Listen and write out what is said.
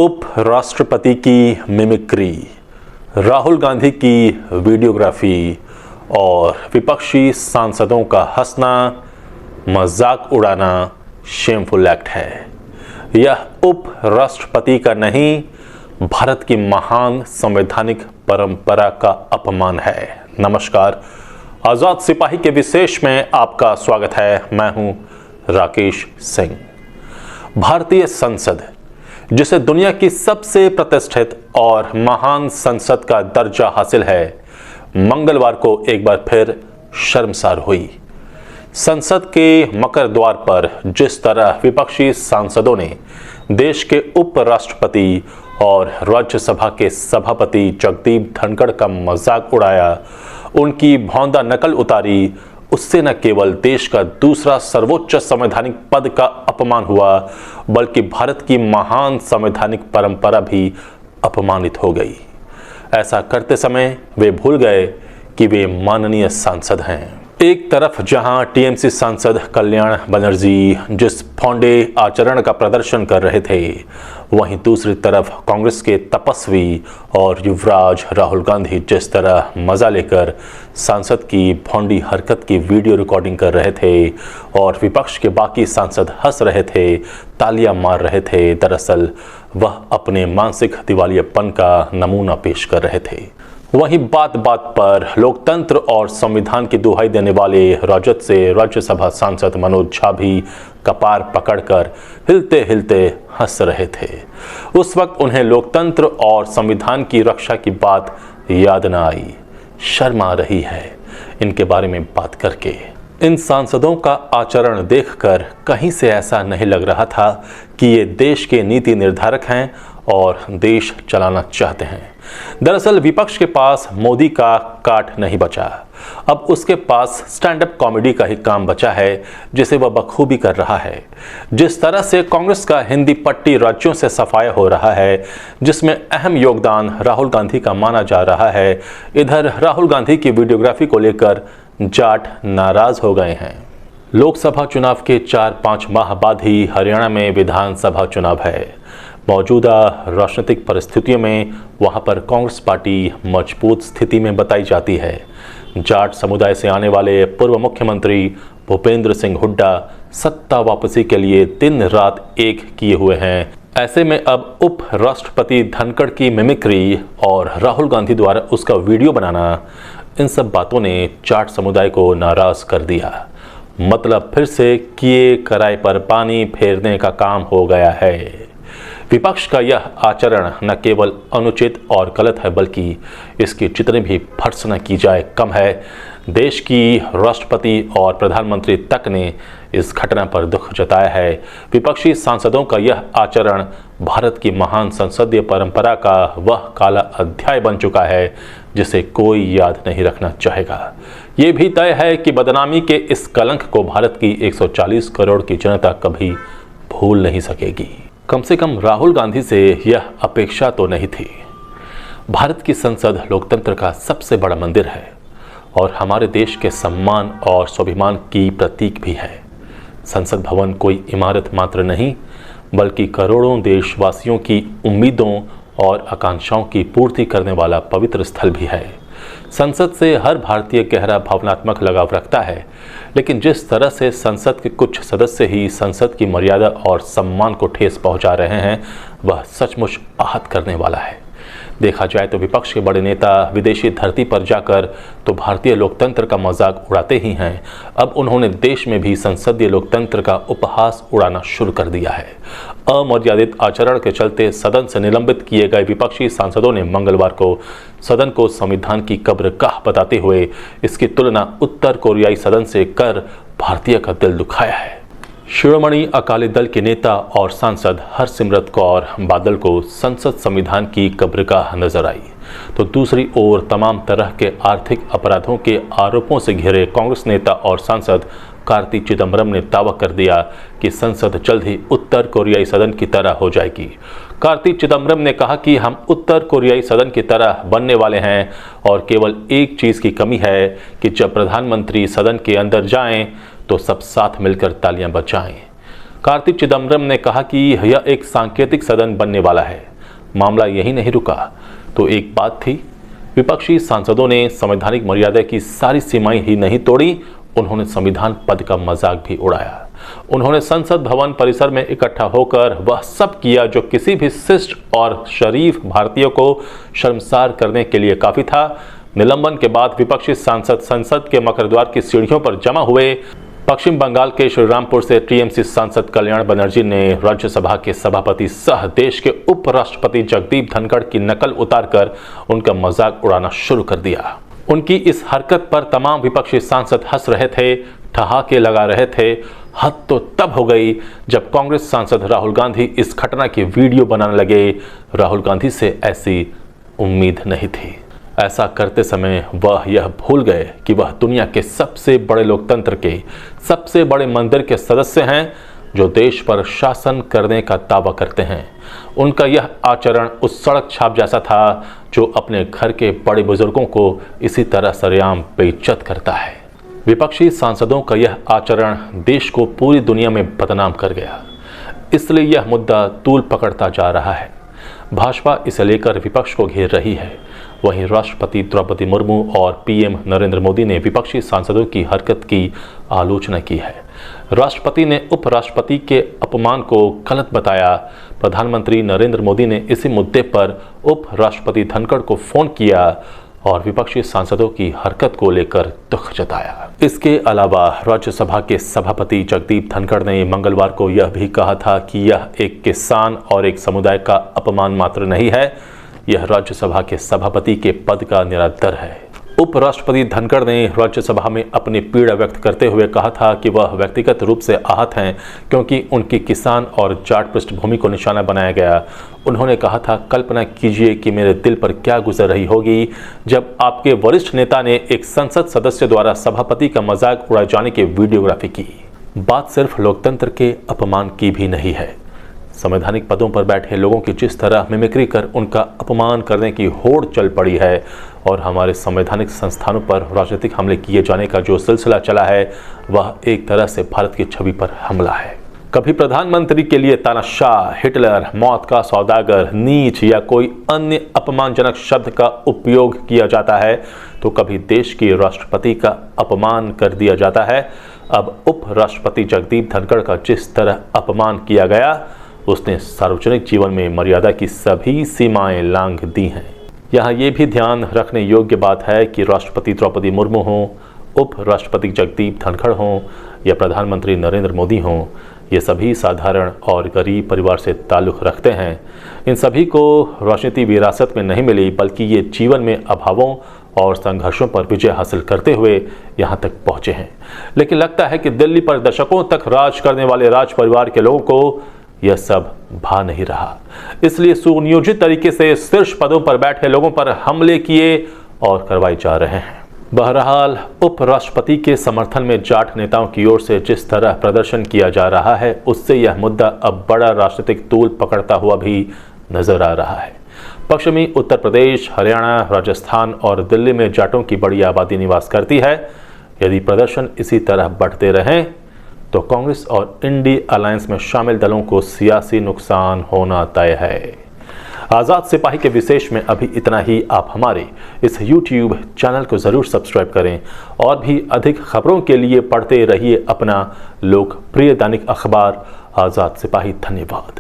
उप राष्ट्रपति की मिमिक्री, राहुल गांधी की वीडियोग्राफी और विपक्षी सांसदों का हंसना मजाक उड़ाना शेमफुल एक्ट है। यह उप राष्ट्रपति का नहीं, भारत की महान संवैधानिक परंपरा का अपमान है। नमस्कार, आजाद सिपाही के विशेष में आपका स्वागत है। मैं हूं राकेश सिंह। भारतीय संसद, जिसे दुनिया की सबसे प्रतिष्ठित और महान संसद का दर्जा हासिल है, मंगलवार को एक बार फिर शर्मसार हुई। संसद के मकर द्वार पर जिस तरह विपक्षी सांसदों ने देश के उपराष्ट्रपति और राज्यसभा के सभापति जगदीप धनखड़ का मजाक उड़ाया, उनकी भौंदा नकल उतारी, उससे न केवल देश का दूसरा सर्वोच्च संवैधानिक पद का अपमान हुआ, बल्कि भारत की महान संवैधानिक परंपरा भी अपमानित हो गई। ऐसा करते समय वे भूल गए कि वे माननीय सांसद हैं। एक तरफ जहां टीएमसी सांसद कल्याण बनर्जी जिस भौंडे आचरण का प्रदर्शन कर रहे थे, वहीं दूसरी तरफ कांग्रेस के तपस्वी और युवराज राहुल गांधी जिस तरह मजा लेकर सांसद की भौंडी हरकत की वीडियो रिकॉर्डिंग कर रहे थे और विपक्ष के बाकी सांसद हंस रहे थे, तालियां मार रहे थे, दरअसल वह अपने मानसिक दिवालियापन का नमूना पेश कर रहे थे। वहीं बात बात पर लोकतंत्र और संविधान की दुहाई देने वाले राजद से राज्यसभा सांसद मनोज झा भी कपार पकड़कर हिलते हिलते हंस रहे थे। उस वक्त उन्हें लोकतंत्र और संविधान की रक्षा की बात याद न आई। शर्म आ रही है इनके बारे में बात करके। इन सांसदों का आचरण देखकर कहीं से ऐसा नहीं लग रहा था कि ये देश के नीति निर्धारक हैं और देश चलाना चाहते हैं। दरअसल विपक्ष के पास मोदी का काट नहीं बचा, अब उसके पास स्टैंड अप कॉमेडी का ही काम बचा है, जिसे वह बखूबी कर रहा है। जिस तरह से कांग्रेस का हिंदी पट्टी राज्यों से सफाया हो रहा है, जिसमें अहम योगदान राहुल गांधी का माना जा रहा है, इधर राहुल गांधी की वीडियोग्राफी को लेकर जाट नाराज हो गए हैं। लोकसभा चुनाव के 4-5 माह बाद ही हरियाणा में विधानसभा चुनाव है। मौजूदा राजनीतिक परिस्थितियों में वहां पर कांग्रेस पार्टी मजबूत स्थिति में बताई जाती है। जाट समुदाय से आने वाले पूर्व मुख्यमंत्री भूपेंद्र सिंह हुड्डा सत्ता वापसी के लिए दिन रात एक किए हुए हैं। ऐसे में अब उप राष्ट्रपति धनखड़ की मिमिक्री और राहुल गांधी द्वारा उसका वीडियो बनाना, इन सब बातों ने जाट समुदाय को नाराज कर दिया। मतलब फिर से किए कराए पर पानी फेरने का काम हो गया है। विपक्ष का यह आचरण न केवल अनुचित और गलत है, बल्कि इसकी जितनी भी भर्त्सना की जाए कम है। देश की राष्ट्रपति और प्रधानमंत्री तक ने इस घटना पर दुख जताया है। विपक्षी सांसदों का यह आचरण भारत की महान संसदीय परंपरा का वह काला अध्याय बन चुका है जिसे कोई याद नहीं रखना चाहेगा। ये भी तय है कि बदनामी के इस कलंक को भारत की 140 करोड़ की जनता कभी भूल नहीं सकेगी। कम से कम राहुल गांधी से यह अपेक्षा तो नहीं थी। भारत की संसद लोकतंत्र का सबसे बड़ा मंदिर है और हमारे देश के सम्मान और स्वाभिमान की प्रतीक भी है। संसद भवन कोई इमारत मात्र नहीं, बल्कि करोड़ों देशवासियों की उम्मीदों और आकांक्षाओं की पूर्ति करने वाला पवित्र स्थल भी है। संसद से हर भारतीय गहरा भावनात्मक लगाव रखता है, लेकिन जिस तरह से संसद के कुछ सदस्य ही संसद की मर्यादा और सम्मान को ठेस पहुंचा रहे हैं, वह सचमुच आहत करने वाला है। देखा जाए तो विपक्ष के बड़े नेता विदेशी धरती पर जाकर तो भारतीय लोकतंत्र का मजाक उड़ाते ही हैं, अब उन्होंने देश में भी संसदीय लोकतंत्र का उपहास उड़ाना शुरू कर दिया है। अमर्यादित आचरण के चलते सदन से निलंबित किए गए विपक्षी सांसदों ने मंगलवार को सदन को संविधान की कब्रगाह बताते हुए इसकी तुलना उत्तर कोरियाई सदन से कर भारतीय का दिल दुखाया है। शिरोमणि अकाली दल के नेता और सांसद हरसिमरत कौर बादल को संसद संविधान की कब्रगाह नजर आई, तो दूसरी ओर तमाम तरह के आर्थिक अपराधों के आरोपों से घिरे कांग्रेस नेता और सांसद कार्ति चिदंबरम ने दावा कर दिया कि संसद जल्द ही उत्तर कोरियाई सदन की तरह हो जाएगी। कार्ति चिदंबरम ने कहा कि हम उत्तर कोरियाई सदन की तरह बनने वाले हैं और केवल एक चीज़ की कमी है कि जब प्रधानमंत्री सदन के अंदर जाएं तो सब साथ मिलकर तालियां बजाएं। कार्ति चिदंबरम ने कहा कि यह एक सांकेतिक सदन बनने वाला है। मामला यही नहीं रुका तो एक बात थी, विपक्षी सांसदों ने संवैधानिक मर्यादा की सारी सीमाएं ही नहीं तोड़ी, उन्होंने संविधान पद का मजाक भी उड़ाया। उन्होंने संसद भवन परिसर में इकट्ठा होकर वह सब किया जो किसी भी शिष्ट और शरीफ भारतीय को शर्मसार करने के लिए काफी था। निलंबन के बाद विपक्षी सांसद संसद के मकरद्वार की सीढ़ियों पर जमा हुए। पश्चिम बंगाल के श्रीरामपुर से टीएमसी सांसद कल्याण बनर्जी ने राज्यसभा के सभापति सह देश के उपराष्ट्रपति जगदीप धनखड़ की नकल उतारकर उनका मजाक उड़ाना शुरू कर दिया। उनकी इस हरकत पर तमाम विपक्षी सांसद हंस रहे थे, ठहाके लगा रहे थे। हद तो तब हो गई जब कांग्रेस सांसद राहुल गांधी इस घटना की वीडियो बनाने लगे। राहुल गांधी से ऐसी उम्मीद नहीं थी। ऐसा करते समय वह यह भूल गए कि वह दुनिया के सबसे बड़े लोकतंत्र के सबसे बड़े मंदिर के सदस्य हैं, जो देश पर शासन करने का दावा करते हैं। उनका यह आचरण उस सड़क छाप जैसा था जो अपने घर के बड़े बुजुर्गों को इसी तरह सरेआम बेइज्जत करता है। विपक्षी सांसदों का यह आचरण देश को पूरी दुनिया में बदनाम कर गया, इसलिए यह मुद्दा तूल पकड़ता जा रहा है। भाजपा इसे लेकर विपक्ष को घेर रही है। वहीं राष्ट्रपति द्रौपदी मुर्मू और पीएम नरेंद्र मोदी ने विपक्षी सांसदों की हरकत की आलोचना की है। राष्ट्रपति ने उपराष्ट्रपति के अपमान को गलत बताया। प्रधानमंत्री नरेंद्र मोदी ने इसी मुद्दे पर उपराष्ट्रपति धनखड़ को फोन किया और विपक्षी सांसदों की हरकत को लेकर दुख जताया। इसके अलावा राज्यसभा के सभापति जगदीप धनखड़ ने मंगलवार को यह भी कहा था कि यह एक किसान और एक समुदाय का अपमान मात्र नहीं है, यह राज्यसभा के सभापति के पद का निरादर है। उपराष्ट्रपति धनखड़ ने राज्यसभा में अपनी पीड़ा व्यक्त करते हुए कहा था कि वह व्यक्तिगत रूप से आहत हैं क्योंकि उनकी किसान और जाट पृष्ठभूमि को निशाना बनाया गया। उन्होंने कहा था, कल्पना कीजिए कि मेरे दिल पर क्या गुजर रही होगी जब आपके वरिष्ठ नेता ने एक संसद सदस्य द्वारा सभापति का मजाक उड़ाए जाने की वीडियोग्राफी की। बात सिर्फ लोकतंत्र के अपमान की भी नहीं है। संवैधानिक पदों पर बैठे लोगों की जिस तरह मिमिक्री कर उनका अपमान करने की होड़ चल पड़ी है और हमारे संवैधानिक संस्थानों पर राजनीतिक हमले किए जाने का जो सिलसिला चला है, वह एक तरह से भारत की छवि पर हमला है। कभी प्रधानमंत्री के लिए तानाशाह, हिटलर, मौत का सौदागर, नीच या कोई अन्य अपमानजनक शब्द का उपयोग किया जाता है तो कभी देश के राष्ट्रपति का अपमान कर दिया जाता है। अब उपराष्ट्रपति जगदीप धनखड़ का जिस तरह अपमान किया गया, उसने सार्वजनिक जीवन में मर्यादा की सभी सीमाएं लांघ दी हैं। यहाँ ये भी ध्यान रखने योग्य बात है कि राष्ट्रपति द्रौपदी मुर्मू हों, उपराष्ट्रपति जगदीप धनखड़ हों या प्रधानमंत्री नरेंद्र मोदी हों, ये सभी साधारण और गरीब परिवार से ताल्लुक़ रखते हैं। इन सभी को राजनीति विरासत में नहीं मिली, बल्कि ये जीवन में अभावों और संघर्षों पर विजय हासिल करते हुए यहाँ तक पहुँचे हैं। लेकिन लगता है कि दिल्ली पर दशकों तक राज करने वाले राज परिवार के लोगों को यह सब भा नहीं रहा, इसलिए सुनियोजित तरीके से शीर्ष पदों पर बैठे लोगों पर हमले किए और करवाए जा रहे हैं। बहरहाल, उपराष्ट्रपति के समर्थन में जाट नेताओं की ओर से जिस तरह प्रदर्शन किया जा रहा है, उससे यह मुद्दा अब बड़ा राजनीतिक तूल पकड़ता हुआ भी नजर आ रहा है। पश्चिमी उत्तर प्रदेश, हरियाणा, राजस्थान और दिल्ली में जाटों की बड़ी आबादी निवास करती है। यदि प्रदर्शन इसी तरह बढ़ते रहें तो कांग्रेस और इंडी अलायंस में शामिल दलों को सियासी नुकसान होना तय है। आज़ाद सिपाही के विशेष में अभी इतना ही। आप हमारे इस YouTube चैनल को ज़रूर सब्सक्राइब करें और भी अधिक खबरों के लिए पढ़ते रहिए अपना लोकप्रिय दैनिक अखबार आज़ाद सिपाही। धन्यवाद।